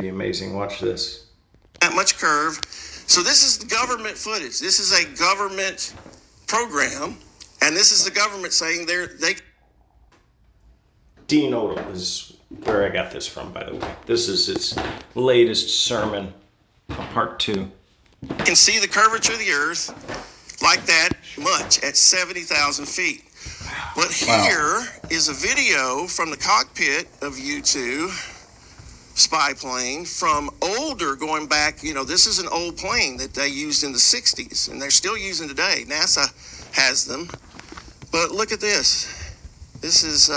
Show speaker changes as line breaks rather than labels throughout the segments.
Amazing. Watch this.
That much curve. So this is the government footage. This is a government program, and this is the government saying they.
Dean Odle is where I got this from, by the way. This is his latest sermon, part 2.
You can see the curvature of the earth like that much at 70,000 feet. But here is a video from the cockpit of U-2 spy plane from older, going back, this is an old plane that they used in the 60s, and they're still using today. NASA has them. But look at this. This is,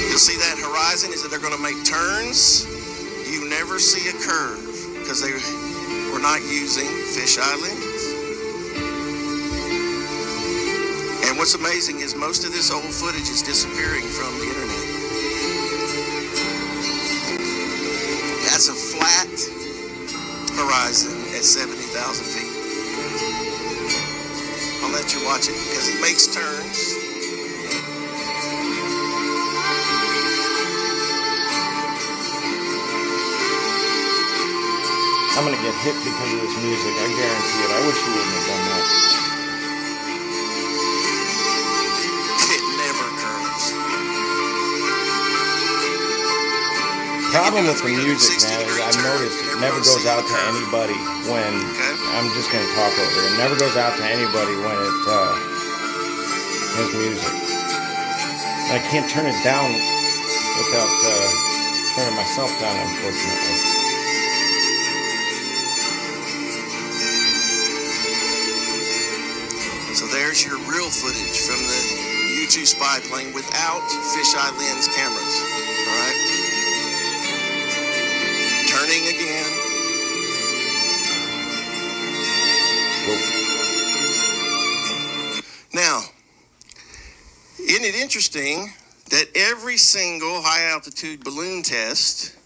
you'll see that horizon is that they're going to make turns. You never see a curve because they were not using fisheye lenses. And what's amazing is most of this old footage is disappearing from the internet. That's a flat horizon at 70,000 feet. I'll let you watch it because he makes turns.
I'm going to get hit because of this music. I guarantee it. I wish you wouldn't have done that.
It never curves.
Problem with the music, man, is I've noticed it never goes out to anybody when, I'm just going to talk over it. It never goes out to anybody when it has music. And I can't turn it down without turning myself down, unfortunately.
So there's your real footage from the U-2 spy plane without fisheye lens cameras. All right. Turning again.
Whoa.
Now, isn't it interesting that every single high altitude balloon test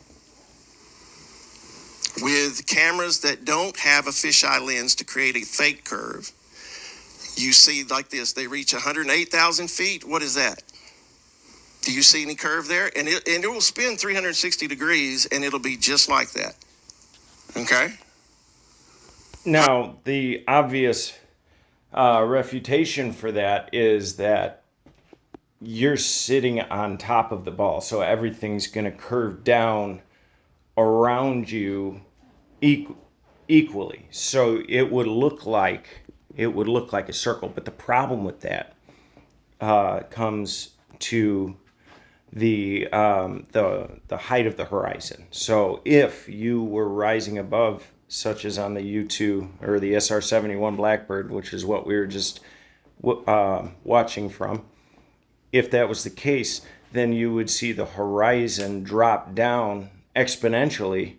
with cameras that don't have a fisheye lens to create a fake curve, you see like this, they reach 108,000 feet. What is that? Do you see any curve there? And it will spin 360 degrees, and it'll be just like that. Okay?
Now, the obvious refutation for that is that you're sitting on top of the ball, so everything's going to curve down around you equally. So it would look like a circle. But the problem with that comes to the height of the horizon. So if you were rising above, such as on the U-2 or the SR-71 Blackbird, which is what we were just watching from, if that was the case, then you would see the horizon drop down exponentially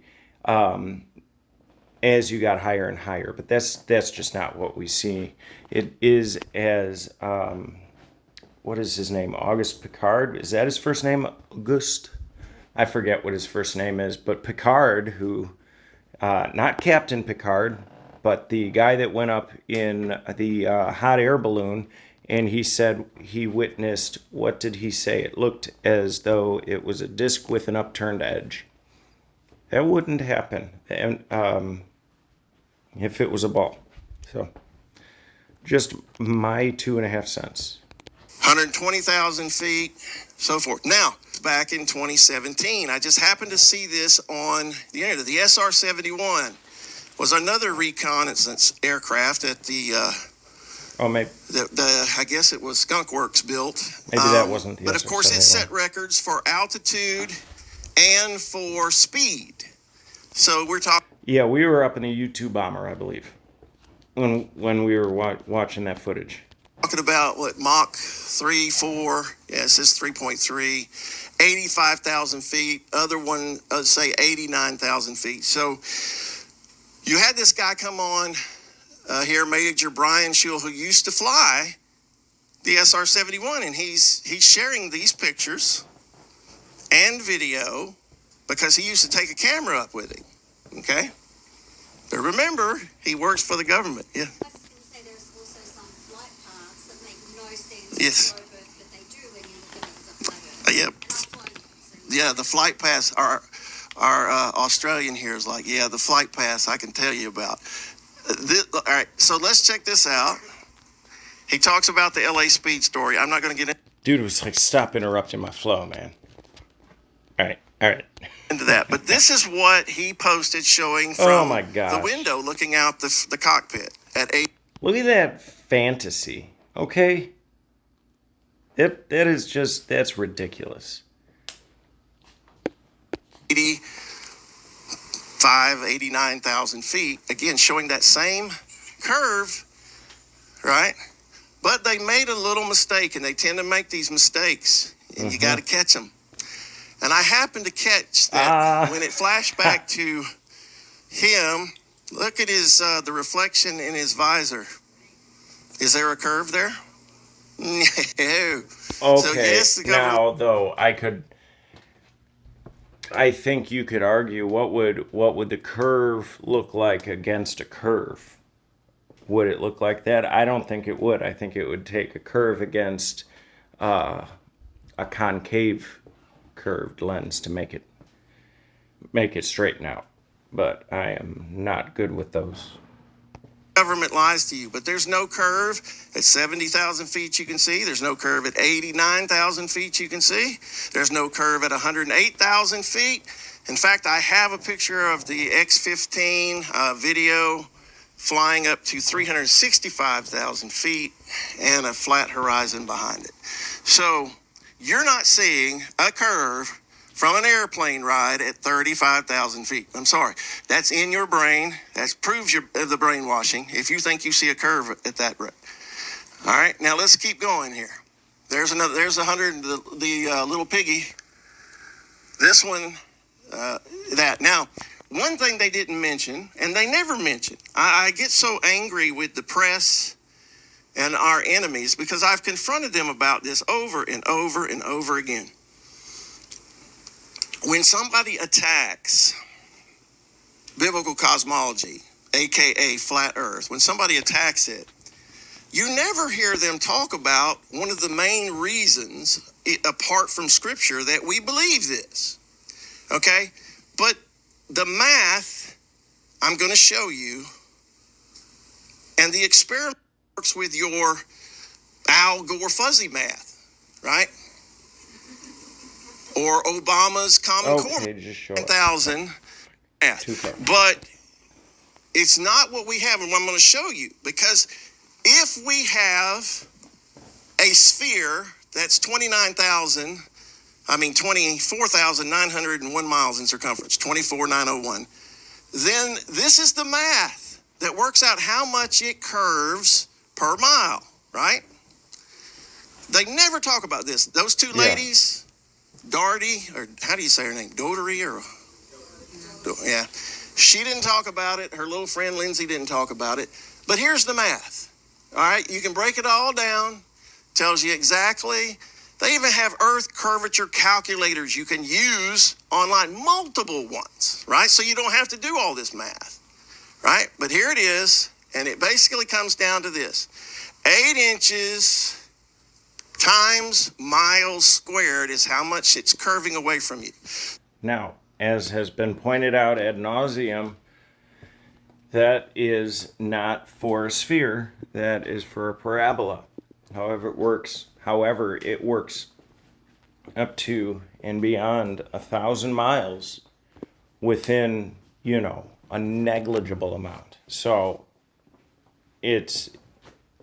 as you got higher and higher. But that's just not what we see. It is as what is his name? Auguste Piccard? Is that his first name? Auguste? I forget what his first name is. But Piccard, who, not Captain Piccard, but the guy that went up in the hot air balloon, and he said he witnessed, what did he say? It looked as though it was a disc with an upturned edge. That wouldn't happen if it was a ball. So, just my 2.5 cents.
120,000 feet, so forth. Now, back in 2017, I just happened to see this on the internet. The SR-71 was another reconnaissance aircraft at the,
Maybe.
I guess it was Skunk Works built.
Maybe that wasn't the
But of course, it
SR-71.
set records for altitude and for speed. So we're talking.
Yeah, we were up in a U-2 bomber, I believe, when we were watching that footage.
Talking about what, Mach 3, 4, yeah, it says 3.3, 85,000 feet, other one, say 89,000 feet. So you had this guy come on here, Major Brian Schul, who used to fly the SR-71, and he's sharing these pictures and video because he used to take a camera up with him, okay? But remember, he works for the government, yeah.
Yes.
Yes. yeah, yeah. The flight pass. Our Australian here is like, yeah, the flight pass I can tell you about. All right, so let's check this out. He talks about the LA Speed story. I'm not going to get
Dude was like, stop interrupting my flow, man. All right.
into that, but this is what he posted showing
Oh
from
my
the
gosh.
window looking out the cockpit at 8.
Look at that fantasy, okay? That is just, that's ridiculous.
89,000 feet, again showing that same curve, right? But they made a little mistake, and they tend to make these mistakes, and you got to catch them. And I happened to catch that when it flashed back to him. Look at his the reflection in his visor. Is there a curve there? No.
Okay,
So yes, the government.
now though, I think you could argue what would the curve look like against a curve? Would it look like that? I don't think it would. I think it would take a curve against a concave curved lens to make it straighten out. But I am not good with those.
Government lies to you, but there's no curve at 70,000 feet you can see. There's no curve at 89,000 feet you can see. There's no curve at 108,000 feet. In fact, I have a picture of the X-15 video flying up to 365,000 feet and a flat horizon behind it. So you're not seeing a curve from an airplane ride at 35,000 feet. I'm sorry. That's in your brain. That proves the brainwashing if you think you see a curve at that rate. All right, now let's keep going here. There's another. There's 100. The little piggy. This one. That. Now, one thing they didn't mention, and they never mention. I get so angry with the press and our enemies because I've confronted them about this over and over and over again. When somebody attacks biblical cosmology, aka flat earth, when somebody attacks it, you never hear them talk about one of the main reasons, apart from scripture, that we believe this. Okay? But the math, I'm going to show you, and the experiment works with your Al Gore fuzzy math, right? Or Obama's Common Core,
just show
10,000 math. But it's not what we have, and what I'm going to show you. Because if we have a sphere that's 24,901 miles in circumference, 24,901, then this is the math that works out how much it curves per mile, right? They never talk about this. Those two ladies... Darty, or how do you say her name? Doherty, or yeah, she didn't talk about it. Her little friend Lindsay didn't talk about it. But here's the math. All right, you can break it all down. Tells you exactly. They even have Earth curvature calculators you can use online, multiple ones, right? So you don't have to do all this math, right? But here it is, and it basically comes down to this: 8 inches times miles squared is how much it's curving away from you.
Now, as has been pointed out ad nauseum, that is not for a sphere, that is for a parabola. However, it works up to and beyond 1,000 miles within, a negligible amount. So it's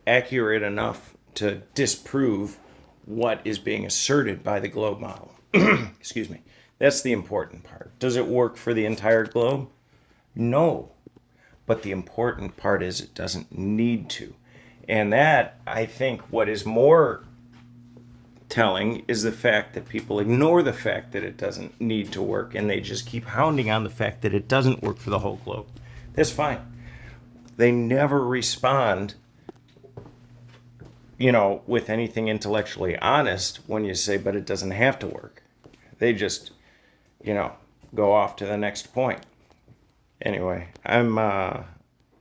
accurate enough to disprove what is being asserted by the globe model. Excuse me. That's the important part. Does it work for the entire globe? No. But the important part is it doesn't need to. And that, I think, what is more telling is the fact that people ignore the fact that it doesn't need to work, and they just keep hounding on the fact that it doesn't work for the whole globe. That's fine. They never respond with anything intellectually honest when you say, but it doesn't have to work. They just, go off to the next point. Anyway,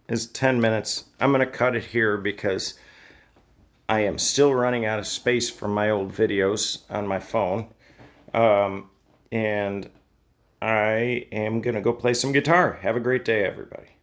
it's 10 minutes. I'm going to cut it here because I am still running out of space from my old videos on my phone. And I am going to go play some guitar. Have a great day, everybody.